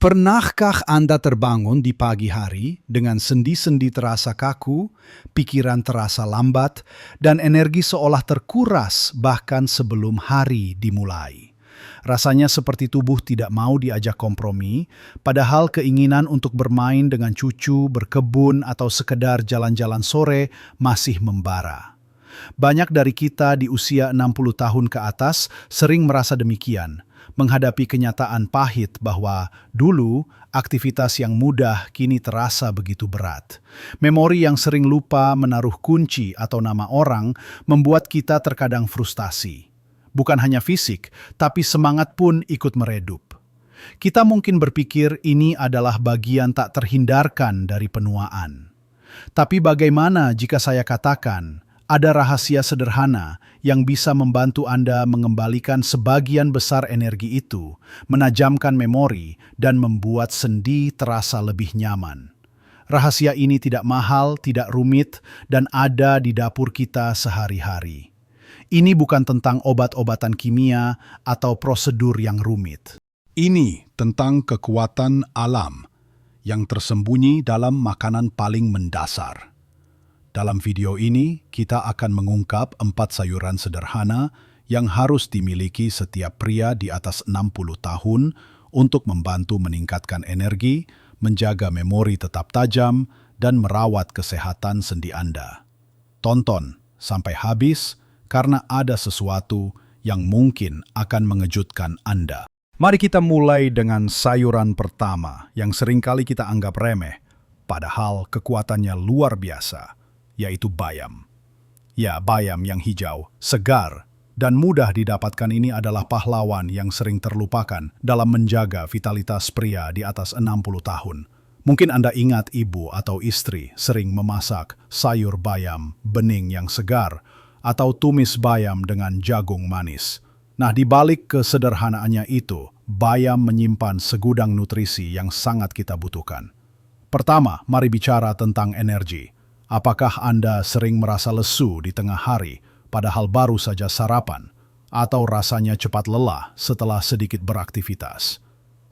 Pernahkah Anda terbangun di pagi hari dengan sendi-sendi terasa kaku, pikiran terasa lambat, dan energi seolah terkuras bahkan sebelum hari dimulai? Rasanya seperti tubuh tidak mau diajak kompromi, padahal keinginan untuk bermain dengan cucu, berkebun, atau sekedar jalan-jalan sore masih membara. Banyak dari kita di usia 60 tahun ke atas sering merasa demikian, menghadapi kenyataan pahit bahwa dulu aktivitas yang mudah kini terasa begitu berat. Memori yang sering lupa menaruh kunci atau nama orang membuat kita terkadang frustasi. Bukan hanya fisik, tapi semangat pun ikut meredup. Kita mungkin berpikir ini adalah bagian tak terhindarkan dari penuaan. Tapi bagaimana jika saya katakan, ada rahasia sederhana yang bisa membantu Anda mengembalikan sebagian besar energi itu, menajamkan memori, dan membuat sendi terasa lebih nyaman. Rahasia ini tidak mahal, tidak rumit, dan ada di dapur kita sehari-hari. Ini bukan tentang obat-obatan kimia atau prosedur yang rumit. Ini tentang kekuatan alam yang tersembunyi dalam makanan paling mendasar. Dalam video ini, kita akan mengungkap 4 sayuran sederhana yang harus dimiliki setiap pria di atas 60 tahun untuk membantu meningkatkan energi, menjaga memori tetap tajam, dan merawat kesehatan sendi Anda. Tonton sampai habis karena ada sesuatu yang mungkin akan mengejutkan Anda. Mari kita mulai dengan sayuran pertama yang seringkali kita anggap remeh, padahal kekuatannya luar biasa, yaitu bayam. Ya, bayam yang hijau, segar, dan mudah didapatkan ini adalah pahlawan yang sering terlupakan dalam menjaga vitalitas pria di atas 60 tahun. Mungkin Anda ingat ibu atau istri sering memasak sayur bayam bening yang segar atau tumis bayam dengan jagung manis. Nah, di balik kesederhanaannya itu, bayam menyimpan segudang nutrisi yang sangat kita butuhkan. Pertama, mari bicara tentang energi. Apakah Anda sering merasa lesu di tengah hari, padahal baru saja sarapan, atau rasanya cepat lelah setelah sedikit beraktivitas?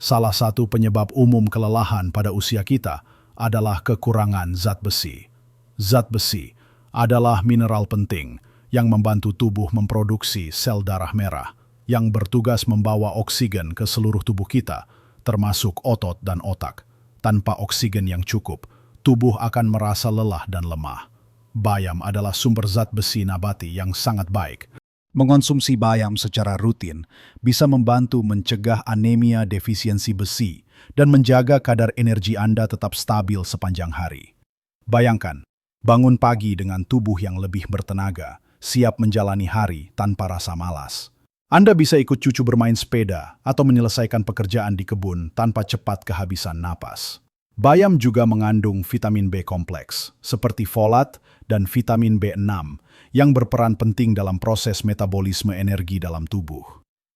Salah satu penyebab umum kelelahan pada usia kita adalah kekurangan zat besi. Zat besi adalah mineral penting yang membantu tubuh memproduksi sel darah merah, yang bertugas membawa oksigen ke seluruh tubuh kita, termasuk otot dan otak. Tanpa oksigen yang cukup, tubuh akan merasa lelah dan lemah. Bayam adalah sumber zat besi nabati yang sangat baik. Mengonsumsi bayam secara rutin bisa membantu mencegah anemia defisiensi besi dan menjaga kadar energi Anda tetap stabil sepanjang hari. Bayangkan, bangun pagi dengan tubuh yang lebih bertenaga, siap menjalani hari tanpa rasa malas. Anda bisa ikut cucu bermain sepeda atau menyelesaikan pekerjaan di kebun tanpa cepat kehabisan napas. Bayam juga mengandung vitamin B kompleks, seperti folat dan vitamin B6, yang berperan penting dalam proses metabolisme energi dalam tubuh.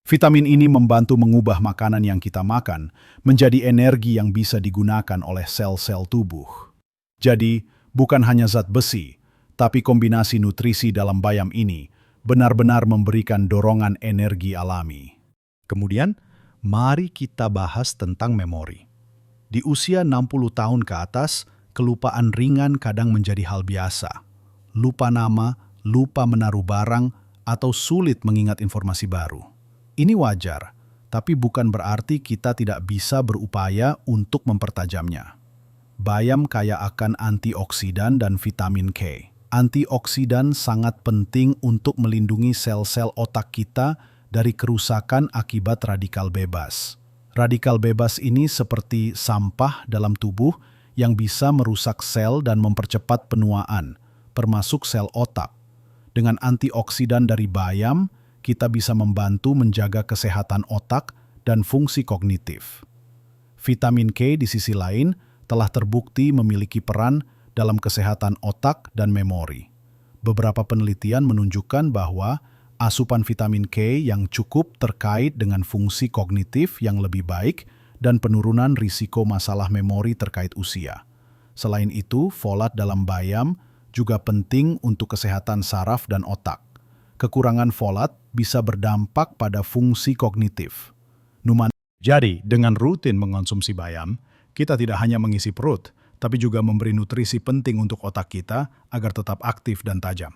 Vitamin ini membantu mengubah makanan yang kita makan menjadi energi yang bisa digunakan oleh sel-sel tubuh. Jadi, bukan hanya zat besi, tapi kombinasi nutrisi dalam bayam ini benar-benar memberikan dorongan energi alami. Kemudian, mari kita bahas tentang memori. Di usia 60 tahun ke atas, kelupaan ringan kadang menjadi hal biasa. Lupa nama, lupa menaruh barang, atau sulit mengingat informasi baru. Ini wajar, tapi bukan berarti kita tidak bisa berupaya untuk mempertajamnya. Bayam kaya akan antioksidan dan vitamin K. Antioksidan sangat penting untuk melindungi sel-sel otak kita dari kerusakan akibat radikal bebas. Radikal bebas ini seperti sampah dalam tubuh yang bisa merusak sel dan mempercepat penuaan, termasuk sel otak. Dengan antioksidan dari bayam, kita bisa membantu menjaga kesehatan otak dan fungsi kognitif. Vitamin K di sisi lain telah terbukti memiliki peran dalam kesehatan otak dan memori. Beberapa penelitian menunjukkan bahwa asupan vitamin K yang cukup terkait dengan fungsi kognitif yang lebih baik dan penurunan risiko masalah memori terkait usia. Selain itu, folat dalam bayam juga penting untuk kesehatan saraf dan otak. Kekurangan folat bisa berdampak pada fungsi kognitif. Jadi, dengan rutin mengonsumsi bayam, kita tidak hanya mengisi perut, tapi juga memberi nutrisi penting untuk otak kita agar tetap aktif dan tajam.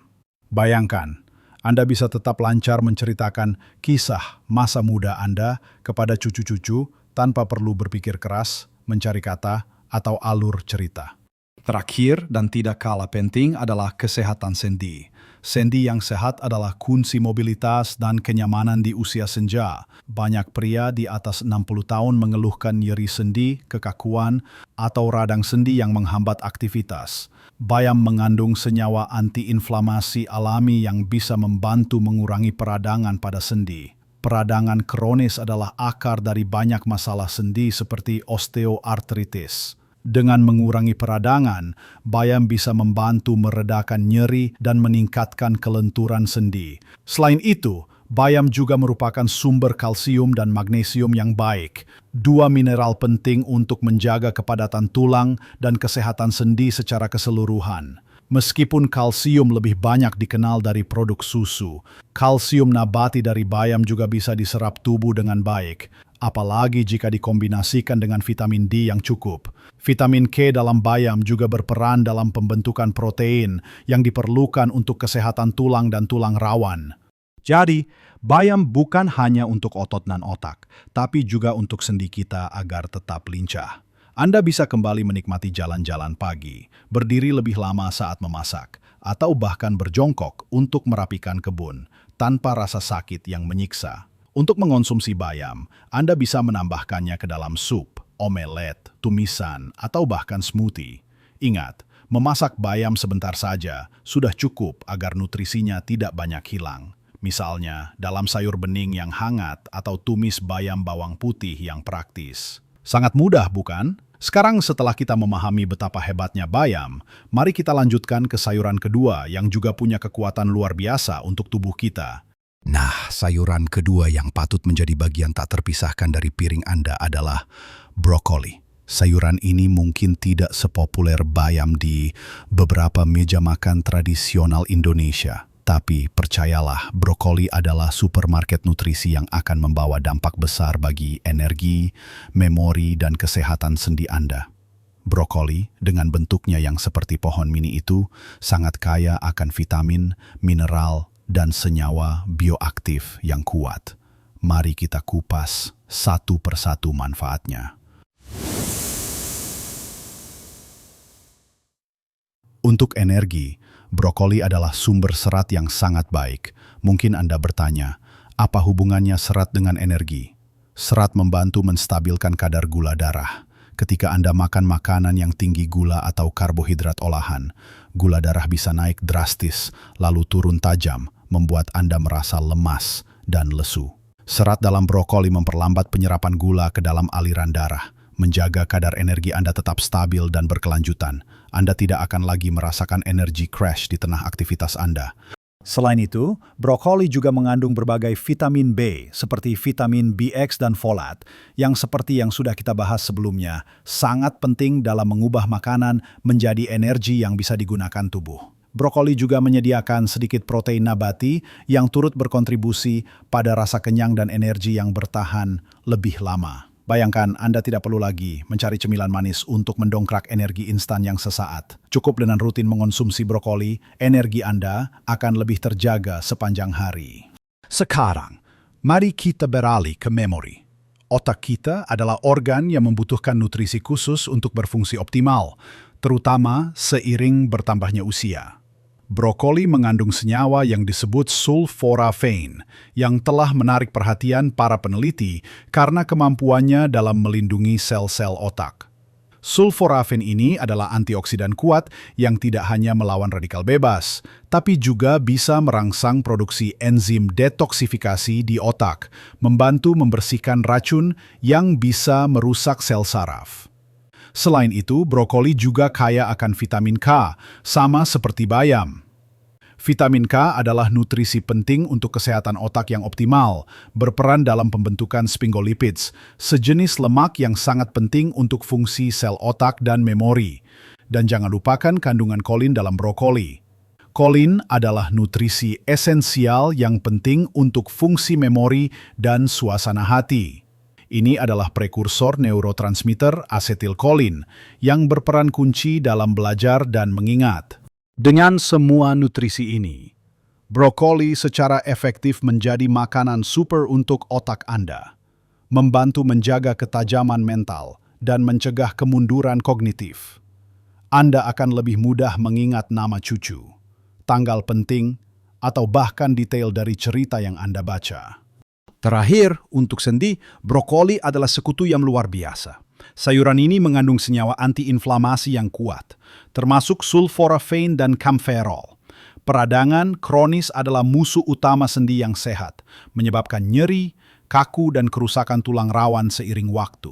Bayangkan, Anda bisa tetap lancar menceritakan kisah masa muda Anda kepada cucu-cucu tanpa perlu berpikir keras, mencari kata, atau alur cerita. Terakhir dan tidak kalah penting adalah kesehatan sendi. Sendi yang sehat adalah kunci mobilitas dan kenyamanan di usia senja. Banyak pria di atas 60 tahun mengeluhkan nyeri sendi, kekakuan, atau radang sendi yang menghambat aktivitas. Bayam mengandung senyawa antiinflamasi alami yang bisa membantu mengurangi peradangan pada sendi. Peradangan kronis adalah akar dari banyak masalah sendi seperti osteoartritis. Dengan mengurangi peradangan, bayam bisa membantu meredakan nyeri dan meningkatkan kelenturan sendi. Selain itu, bayam juga merupakan sumber kalsium dan magnesium yang baik, dua mineral penting untuk menjaga kepadatan tulang dan kesehatan sendi secara keseluruhan. Meskipun kalsium lebih banyak dikenal dari produk susu, kalsium nabati dari bayam juga bisa diserap tubuh dengan baik, apalagi jika dikombinasikan dengan vitamin D yang cukup. Vitamin K dalam bayam juga berperan dalam pembentukan protein yang diperlukan untuk kesehatan tulang dan tulang rawan. Jadi, bayam bukan hanya untuk otot dan otak, tapi juga untuk sendi kita agar tetap lincah. Anda bisa kembali menikmati jalan-jalan pagi, berdiri lebih lama saat memasak, atau bahkan berjongkok untuk merapikan kebun, tanpa rasa sakit yang menyiksa. Untuk mengonsumsi bayam, Anda bisa menambahkannya ke dalam sup, omelet, tumisan, atau bahkan smoothie. Ingat, memasak bayam sebentar saja sudah cukup agar nutrisinya tidak banyak hilang. Misalnya, dalam sayur bening yang hangat atau tumis bayam bawang putih yang praktis. Sangat mudah, bukan? Sekarang setelah kita memahami betapa hebatnya bayam, mari kita lanjutkan ke sayuran kedua yang juga punya kekuatan luar biasa untuk tubuh kita. Nah, sayuran kedua yang patut menjadi bagian tak terpisahkan dari piring Anda adalah brokoli. Sayuran ini mungkin tidak sepopuler bayam di beberapa meja makan tradisional Indonesia. Tapi percayalah, brokoli adalah supermarket nutrisi yang akan membawa dampak besar bagi energi, memori, dan kesehatan sendi Anda. Brokoli, dengan bentuknya yang seperti pohon mini itu, sangat kaya akan vitamin, mineral, dan senyawa bioaktif yang kuat. Mari kita kupas satu persatu manfaatnya. Untuk energi, brokoli adalah sumber serat yang sangat baik. Mungkin Anda bertanya, apa hubungannya serat dengan energi? Serat membantu menstabilkan kadar gula darah. Ketika Anda makan makanan yang tinggi gula atau karbohidrat olahan, gula darah bisa naik drastis, lalu turun tajam, membuat Anda merasa lemas dan lesu. Serat dalam brokoli memperlambat penyerapan gula ke dalam aliran darah, menjaga kadar energi Anda tetap stabil dan berkelanjutan. Anda tidak akan lagi merasakan energi crash di tengah aktivitas Anda. Selain itu, brokoli juga mengandung berbagai vitamin B, seperti vitamin BX dan folat, yang seperti yang sudah kita bahas sebelumnya, sangat penting dalam mengubah makanan menjadi energi yang bisa digunakan tubuh. Brokoli juga menyediakan sedikit protein nabati yang turut berkontribusi pada rasa kenyang dan energi yang bertahan lebih lama. Bayangkan Anda tidak perlu lagi mencari cemilan manis untuk mendongkrak energi instan yang sesaat. Cukup dengan rutin mengonsumsi brokoli, energi Anda akan lebih terjaga sepanjang hari. Sekarang, mari kita beralih ke memori. Otak kita adalah organ yang membutuhkan nutrisi khusus untuk berfungsi optimal, terutama seiring bertambahnya usia. Brokoli mengandung senyawa yang disebut sulforaphane, yang telah menarik perhatian para peneliti karena kemampuannya dalam melindungi sel-sel otak. Sulforaphane ini adalah antioksidan kuat yang tidak hanya melawan radikal bebas, tapi juga bisa merangsang produksi enzim detoksifikasi di otak, membantu membersihkan racun yang bisa merusak sel saraf. Selain itu, brokoli juga kaya akan vitamin K, sama seperti bayam. Vitamin K adalah nutrisi penting untuk kesehatan otak yang optimal, berperan dalam pembentukan sphingolipids, sejenis lemak yang sangat penting untuk fungsi sel otak dan memori. Dan jangan lupakan kandungan kolin dalam brokoli. Kolin adalah nutrisi esensial yang penting untuk fungsi memori dan suasana hati. Ini adalah prekursor neurotransmitter asetilkolin yang berperan kunci dalam belajar dan mengingat. Dengan semua nutrisi ini, brokoli secara efektif menjadi makanan super untuk otak Anda, membantu menjaga ketajaman mental dan mencegah kemunduran kognitif. Anda akan lebih mudah mengingat nama cucu, tanggal penting, atau bahkan detail dari cerita yang Anda baca. Terakhir, untuk sendi, brokoli adalah sekutu yang luar biasa. Sayuran ini mengandung senyawa antiinflamasi yang kuat, termasuk sulforaphane dan kampferol. Peradangan kronis adalah musuh utama sendi yang sehat, menyebabkan nyeri, kaku, dan kerusakan tulang rawan seiring waktu.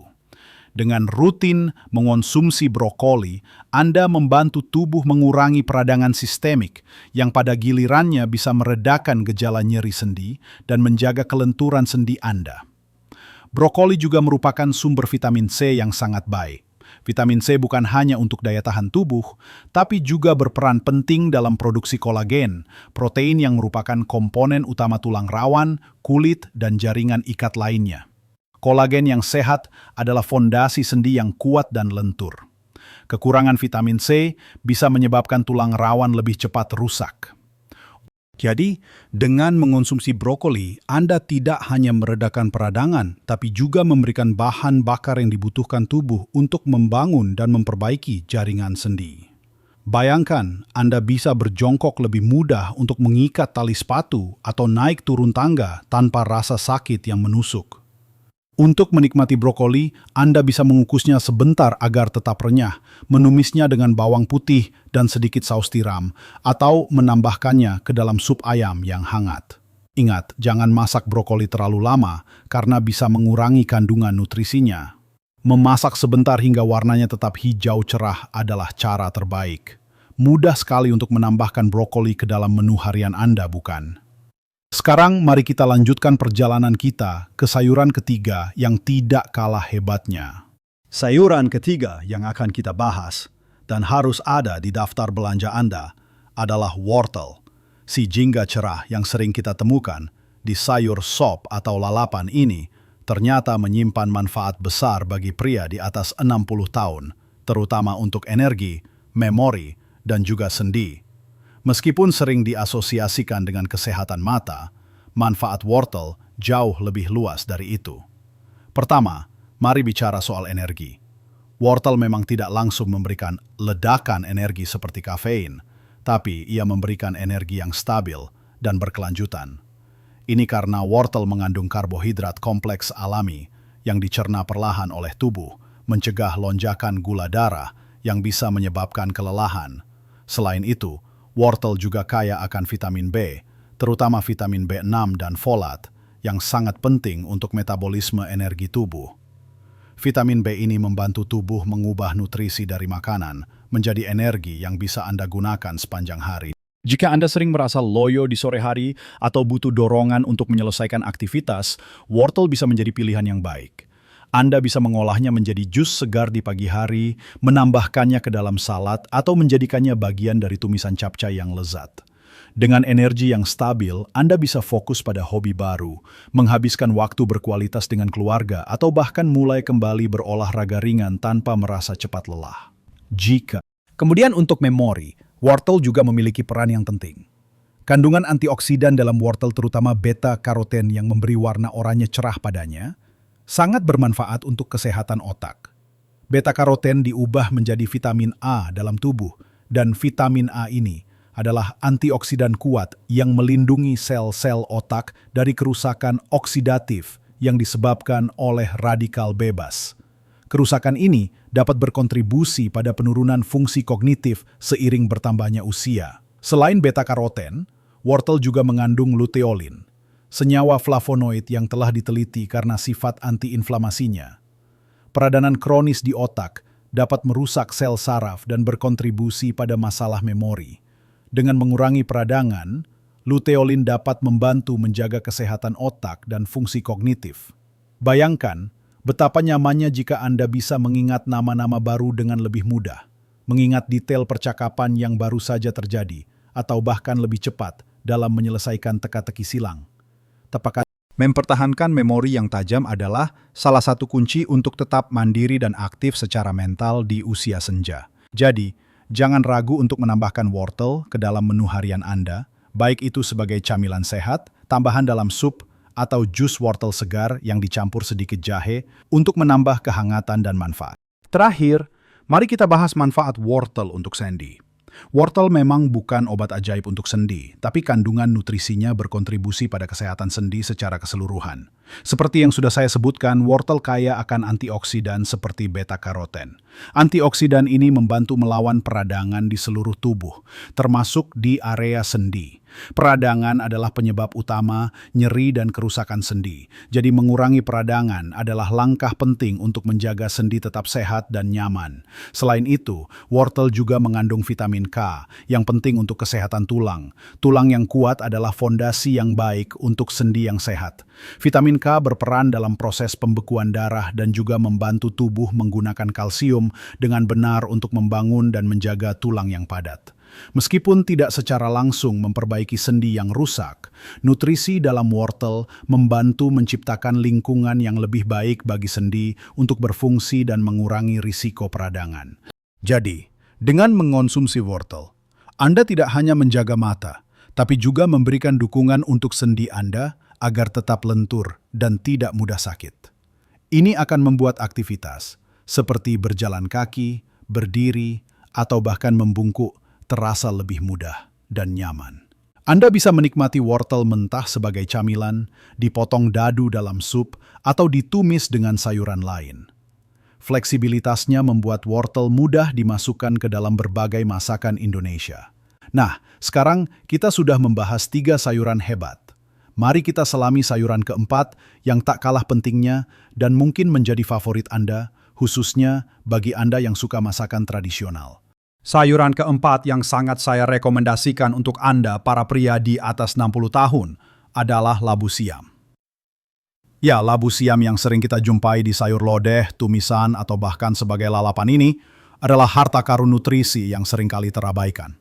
Dengan rutin mengonsumsi brokoli, Anda membantu tubuh mengurangi peradangan sistemik yang pada gilirannya bisa meredakan gejala nyeri sendi dan menjaga kelenturan sendi Anda. Brokoli juga merupakan sumber vitamin C yang sangat baik. Vitamin C bukan hanya untuk daya tahan tubuh, tapi juga berperan penting dalam produksi kolagen, protein yang merupakan komponen utama tulang rawan, kulit, dan jaringan ikat lainnya. Kolagen yang sehat adalah fondasi sendi yang kuat dan lentur. Kekurangan vitamin C bisa menyebabkan tulang rawan lebih cepat rusak. Jadi, dengan mengonsumsi brokoli, Anda tidak hanya meredakan peradangan, tapi juga memberikan bahan bakar yang dibutuhkan tubuh untuk membangun dan memperbaiki jaringan sendi. Bayangkan, Anda bisa berjongkok lebih mudah untuk mengikat tali sepatu atau naik turun tangga tanpa rasa sakit yang menusuk. Untuk menikmati brokoli, Anda bisa mengukusnya sebentar agar tetap renyah, menumisnya dengan bawang putih dan sedikit saus tiram, atau menambahkannya ke dalam sup ayam yang hangat. Ingat, jangan masak brokoli terlalu lama karena bisa mengurangi kandungan nutrisinya. Memasak sebentar hingga warnanya tetap hijau cerah adalah cara terbaik. Mudah sekali untuk menambahkan brokoli ke dalam menu harian Anda, bukan? Sekarang mari kita lanjutkan perjalanan kita ke sayuran ketiga yang tidak kalah hebatnya. Sayuran ketiga yang akan kita bahas dan harus ada di daftar belanja Anda adalah wortel, si jingga cerah yang sering kita temukan di sayur sop atau lalapan ini ternyata menyimpan manfaat besar bagi pria di atas 60 tahun, terutama untuk energi, memori, dan juga sendi. Meskipun sering diasosiasikan dengan kesehatan mata, manfaat wortel jauh lebih luas dari itu. Pertama, mari bicara soal energi. Wortel memang tidak langsung memberikan ledakan energi seperti kafein, tapi ia memberikan energi yang stabil dan berkelanjutan. Ini karena wortel mengandung karbohidrat kompleks alami yang dicerna perlahan oleh tubuh, mencegah lonjakan gula darah yang bisa menyebabkan kelelahan. Selain itu, wortel juga kaya akan vitamin B, terutama vitamin B6 dan folat, yang sangat penting untuk metabolisme energi tubuh. Vitamin B ini membantu tubuh mengubah nutrisi dari makanan menjadi energi yang bisa Anda gunakan sepanjang hari. Jika Anda sering merasa loyo di sore hari atau butuh dorongan untuk menyelesaikan aktivitas, wortel bisa menjadi pilihan yang baik. Anda bisa mengolahnya menjadi jus segar di pagi hari, menambahkannya ke dalam salad, atau menjadikannya bagian dari tumisan capcay yang lezat. Dengan energi yang stabil, Anda bisa fokus pada hobi baru, menghabiskan waktu berkualitas dengan keluarga, atau bahkan mulai kembali berolahraga ringan tanpa merasa cepat lelah. Kemudian untuk memori, wortel juga memiliki peran yang penting. Kandungan antioksidan dalam wortel terutama beta-karoten yang memberi warna oranye cerah padanya, sangat bermanfaat untuk kesehatan otak. Beta-karoten diubah menjadi vitamin A dalam tubuh, dan vitamin A ini adalah antioksidan kuat yang melindungi sel-sel otak dari kerusakan oksidatif yang disebabkan oleh radikal bebas. Kerusakan ini dapat berkontribusi pada penurunan fungsi kognitif seiring bertambahnya usia. Selain beta-karoten, wortel juga mengandung luteolin, senyawa flavonoid yang telah diteliti karena sifat antiinflamasinya. Peradangan kronis di otak dapat merusak sel saraf dan berkontribusi pada masalah memori. Dengan mengurangi peradangan, luteolin dapat membantu menjaga kesehatan otak dan fungsi kognitif. Bayangkan betapa nyamannya jika Anda bisa mengingat nama-nama baru dengan lebih mudah, mengingat detail percakapan yang baru saja terjadi, atau bahkan lebih cepat dalam menyelesaikan teka-teki silang. Mempertahankan memori yang tajam adalah salah satu kunci untuk tetap mandiri dan aktif secara mental di usia senja. Jadi, jangan ragu untuk menambahkan wortel ke dalam menu harian Anda, baik itu sebagai camilan sehat, tambahan dalam sup, atau jus wortel segar yang dicampur sedikit jahe untuk menambah kehangatan dan manfaat. Terakhir, mari kita bahas manfaat wortel untuk sendi. Wortel memang bukan obat ajaib untuk sendi, tapi kandungan nutrisinya berkontribusi pada kesehatan sendi secara keseluruhan. Seperti yang sudah saya sebutkan, wortel kaya akan antioksidan seperti beta-karoten. Antioksidan ini membantu melawan peradangan di seluruh tubuh, termasuk di area sendi. Peradangan adalah penyebab utama nyeri dan kerusakan sendi. Jadi mengurangi peradangan adalah langkah penting untuk menjaga sendi tetap sehat dan nyaman. Selain itu, wortel juga mengandung vitamin K yang penting untuk kesehatan tulang. Tulang yang kuat adalah fondasi yang baik untuk sendi yang sehat. Vitamin K berperan dalam proses pembekuan darah dan juga membantu tubuh menggunakan kalsium dengan benar untuk membangun dan menjaga tulang yang padat. Meskipun tidak secara langsung memperbaiki sendi yang rusak, nutrisi dalam wortel membantu menciptakan lingkungan yang lebih baik bagi sendi untuk berfungsi dan mengurangi risiko peradangan. Jadi, dengan mengonsumsi wortel, Anda tidak hanya menjaga mata, tapi juga memberikan dukungan untuk sendi Anda agar tetap lentur dan tidak mudah sakit. Ini akan membuat aktivitas seperti berjalan kaki, berdiri, atau bahkan membungkuk terasa lebih mudah dan nyaman. Anda bisa menikmati wortel mentah sebagai camilan, dipotong dadu dalam sup, atau ditumis dengan sayuran lain. Fleksibilitasnya membuat wortel mudah dimasukkan ke dalam berbagai masakan Indonesia. Nah, sekarang kita sudah membahas 3 sayuran hebat. Mari kita selami sayuran keempat yang tak kalah pentingnya dan mungkin menjadi favorit Anda, khususnya bagi Anda yang suka masakan tradisional. Sayuran keempat yang sangat saya rekomendasikan untuk Anda para pria di atas 60 tahun adalah labu siam. Ya, labu siam yang sering kita jumpai di sayur lodeh, tumisan, atau bahkan sebagai lalapan ini adalah harta karun nutrisi yang seringkali terabaikan.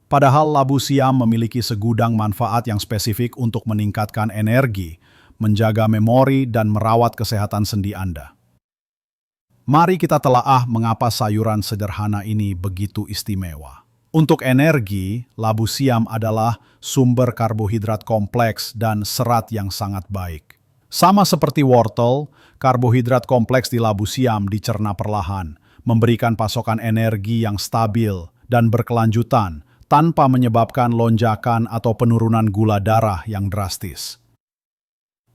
Padahal labu siam memiliki segudang manfaat yang spesifik untuk meningkatkan energi, menjaga memori, dan merawat kesehatan sendi Anda. Mari kita telaah mengapa sayuran sederhana ini begitu istimewa. Untuk energi, labu siam adalah sumber karbohidrat kompleks dan serat yang sangat baik. Sama seperti wortel, karbohidrat kompleks di labu siam dicerna perlahan, memberikan pasokan energi yang stabil dan berkelanjutan tanpa menyebabkan lonjakan atau penurunan gula darah yang drastis.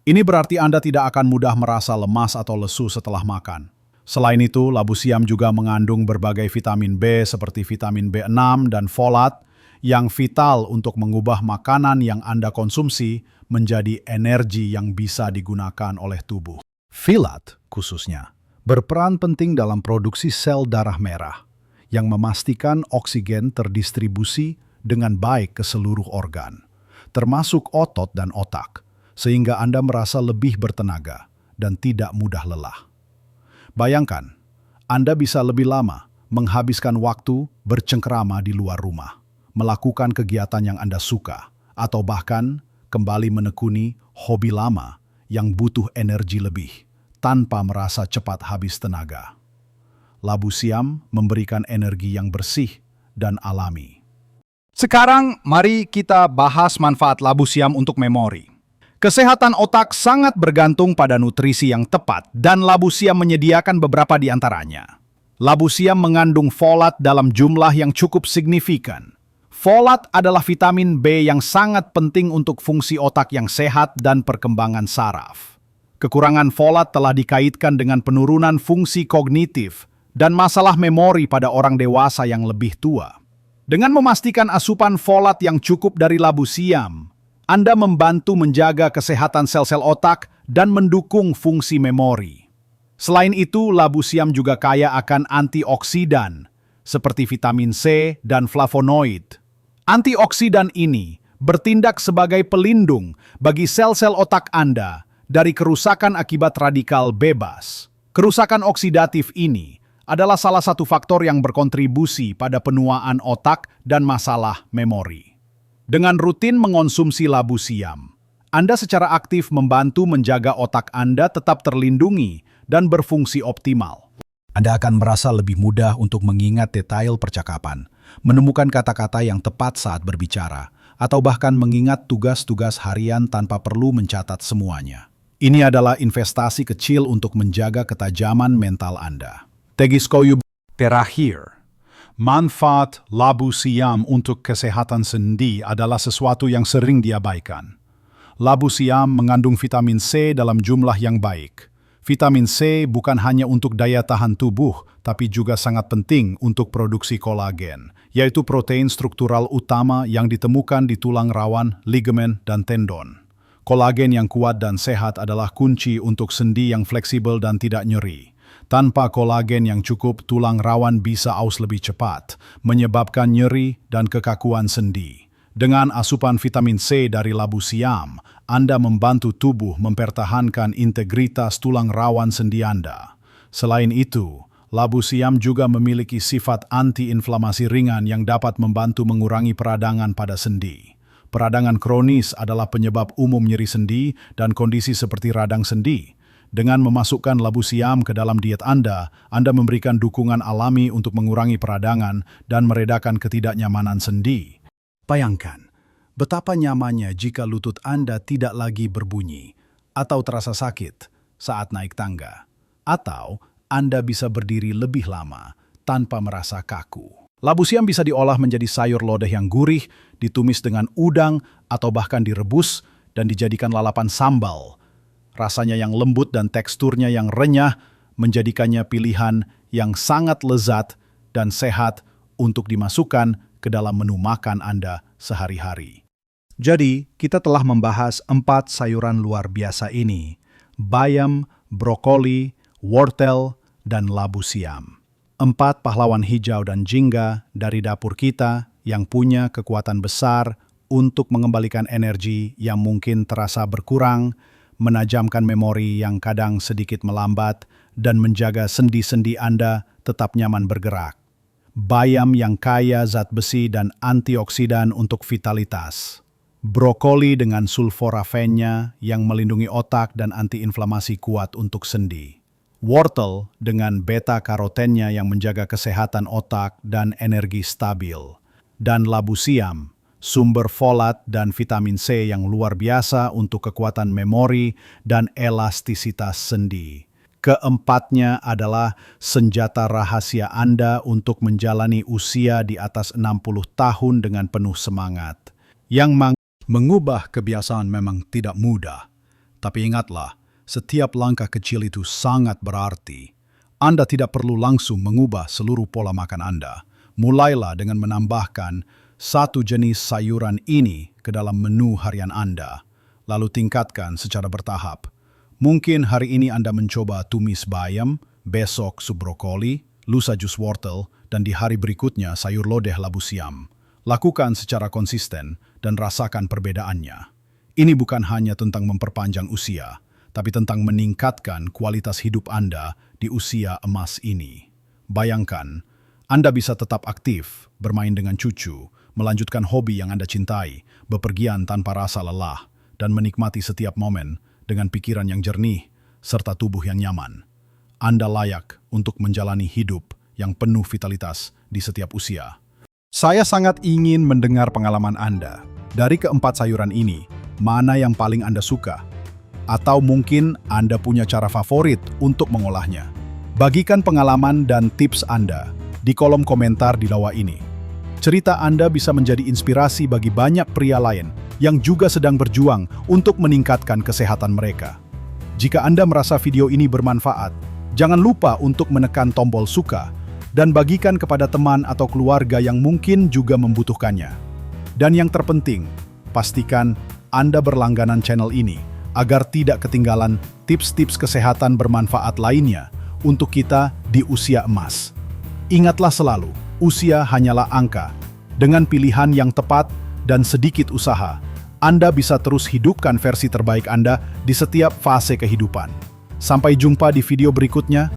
Ini berarti Anda tidak akan mudah merasa lemas atau lesu setelah makan. Selain itu, labu siam juga mengandung berbagai vitamin B seperti vitamin B6 dan folat yang vital untuk mengubah makanan yang Anda konsumsi menjadi energi yang bisa digunakan oleh tubuh. Folat, khususnya, berperan penting dalam produksi sel darah merah yang memastikan oksigen terdistribusi dengan baik ke seluruh organ, termasuk otot dan otak, sehingga Anda merasa lebih bertenaga dan tidak mudah lelah. Bayangkan, Anda bisa lebih lama menghabiskan waktu bercengkrama di luar rumah, melakukan kegiatan yang Anda suka, atau bahkan kembali menekuni hobi lama yang butuh energi lebih, tanpa merasa cepat habis tenaga. Labu siam memberikan energi yang bersih dan alami. Sekarang, mari kita bahas manfaat labu siam untuk memori. Kesehatan otak sangat bergantung pada nutrisi yang tepat dan labu siam menyediakan beberapa di antaranya. Labu siam mengandung folat dalam jumlah yang cukup signifikan. Folat adalah vitamin B yang sangat penting untuk fungsi otak yang sehat dan perkembangan saraf. Kekurangan folat telah dikaitkan dengan penurunan fungsi kognitif dan masalah memori pada orang dewasa yang lebih tua. Dengan memastikan asupan folat yang cukup dari labu siam, Anda membantu menjaga kesehatan sel-sel otak dan mendukung fungsi memori. Selain itu, labu siam juga kaya akan antioksidan, seperti vitamin C dan flavonoid. Antioksidan ini bertindak sebagai pelindung bagi sel-sel otak Anda dari kerusakan akibat radikal bebas. Kerusakan oksidatif ini adalah salah satu faktor yang berkontribusi pada penuaan otak dan masalah memori. Dengan rutin mengonsumsi labu siam, Anda secara aktif membantu menjaga otak Anda tetap terlindungi dan berfungsi optimal. Anda akan merasa lebih mudah untuk mengingat detail percakapan, menemukan kata-kata yang tepat saat berbicara, atau bahkan mengingat tugas-tugas harian tanpa perlu mencatat semuanya. Ini adalah investasi kecil untuk menjaga ketajaman mental Anda. Tegiskoyu terakhir. Manfaat labu siam untuk kesehatan sendi adalah sesuatu yang sering diabaikan. Labu siam mengandung vitamin C dalam jumlah yang baik. Vitamin C bukan hanya untuk daya tahan tubuh, tapi juga sangat penting untuk produksi kolagen, yaitu protein struktural utama yang ditemukan di tulang rawan, ligamen, dan tendon. Kolagen yang kuat dan sehat adalah kunci untuk sendi yang fleksibel dan tidak nyeri. Tanpa kolagen yang cukup, tulang rawan bisa aus lebih cepat, menyebabkan nyeri dan kekakuan sendi. Dengan asupan vitamin C dari labu siam, Anda membantu tubuh mempertahankan integritas tulang rawan sendi Anda. Selain itu, labu siam juga memiliki sifat anti-inflamasi ringan yang dapat membantu mengurangi peradangan pada sendi. Peradangan kronis adalah penyebab umum nyeri sendi dan kondisi seperti radang sendi. Dengan memasukkan labu siam ke dalam diet Anda memberikan dukungan alami untuk mengurangi peradangan dan meredakan ketidaknyamanan sendi. Bayangkan, betapa nyamannya jika lutut Anda tidak lagi berbunyi atau terasa sakit saat naik tangga. Atau Anda bisa berdiri lebih lama tanpa merasa kaku. Labu siam bisa diolah menjadi sayur lodeh yang gurih, ditumis dengan udang, atau bahkan direbus dan dijadikan lalapan sambal. Rasanya yang lembut dan teksturnya yang renyah menjadikannya pilihan yang sangat lezat dan sehat untuk dimasukkan ke dalam menu makan Anda sehari-hari. Jadi, kita telah membahas 4 sayuran luar biasa ini: bayam, brokoli, wortel, dan labu siam. 4 pahlawan hijau dan jingga dari dapur kita yang punya kekuatan besar untuk mengembalikan energi yang mungkin terasa berkurang, menajamkan memori yang kadang sedikit melambat, dan menjaga sendi-sendi Anda tetap nyaman bergerak. Bayam yang kaya zat besi dan antioksidan untuk vitalitas. Brokoli dengan sulforafennya yang melindungi otak dan antiinflamasi kuat untuk sendi. Wortel dengan beta-karotennya yang menjaga kesehatan otak dan energi stabil. Dan labu siam, sumber folat dan vitamin C yang luar biasa untuk kekuatan memori dan elastisitas sendi. Keempatnya adalah senjata rahasia Anda untuk menjalani usia di atas 60 tahun dengan penuh semangat. Yang mengubah kebiasaan memang tidak mudah. Tapi ingatlah, setiap langkah kecil itu sangat berarti. Anda tidak perlu langsung mengubah seluruh pola makan Anda. Mulailah dengan menambahkan 1 jenis sayuran ini ke dalam menu harian Anda. Lalu tingkatkan secara bertahap. Mungkin hari ini Anda mencoba tumis bayam, besok sup brokoli, lusa jus wortel, dan di hari berikutnya sayur lodeh labu siam. Lakukan secara konsisten dan rasakan perbedaannya. Ini bukan hanya tentang memperpanjang usia, tapi tentang meningkatkan kualitas hidup Anda di usia emas ini. Bayangkan, Anda bisa tetap aktif, bermain dengan cucu, melanjutkan hobi yang Anda cintai, bepergian tanpa rasa lelah, dan menikmati setiap momen dengan pikiran yang jernih, serta tubuh yang nyaman. Anda layak untuk menjalani hidup yang penuh vitalitas di setiap usia. Saya sangat ingin mendengar pengalaman Anda. Dari keempat sayuran ini, mana yang paling Anda suka? Atau mungkin Anda punya cara favorit untuk mengolahnya? Bagikan pengalaman dan tips Anda di kolom komentar di bawah ini. Cerita Anda bisa menjadi inspirasi bagi banyak pria lain yang juga sedang berjuang untuk meningkatkan kesehatan mereka. Jika Anda merasa video ini bermanfaat, jangan lupa untuk menekan tombol suka dan bagikan kepada teman atau keluarga yang mungkin juga membutuhkannya. Dan yang terpenting, pastikan Anda berlangganan channel ini agar tidak ketinggalan tips-tips kesehatan bermanfaat lainnya untuk kita di usia emas. Ingatlah selalu, usia hanyalah angka. Dengan pilihan yang tepat dan sedikit usaha, Anda bisa terus hidupkan versi terbaik Anda di setiap fase kehidupan. Sampai jumpa di video berikutnya.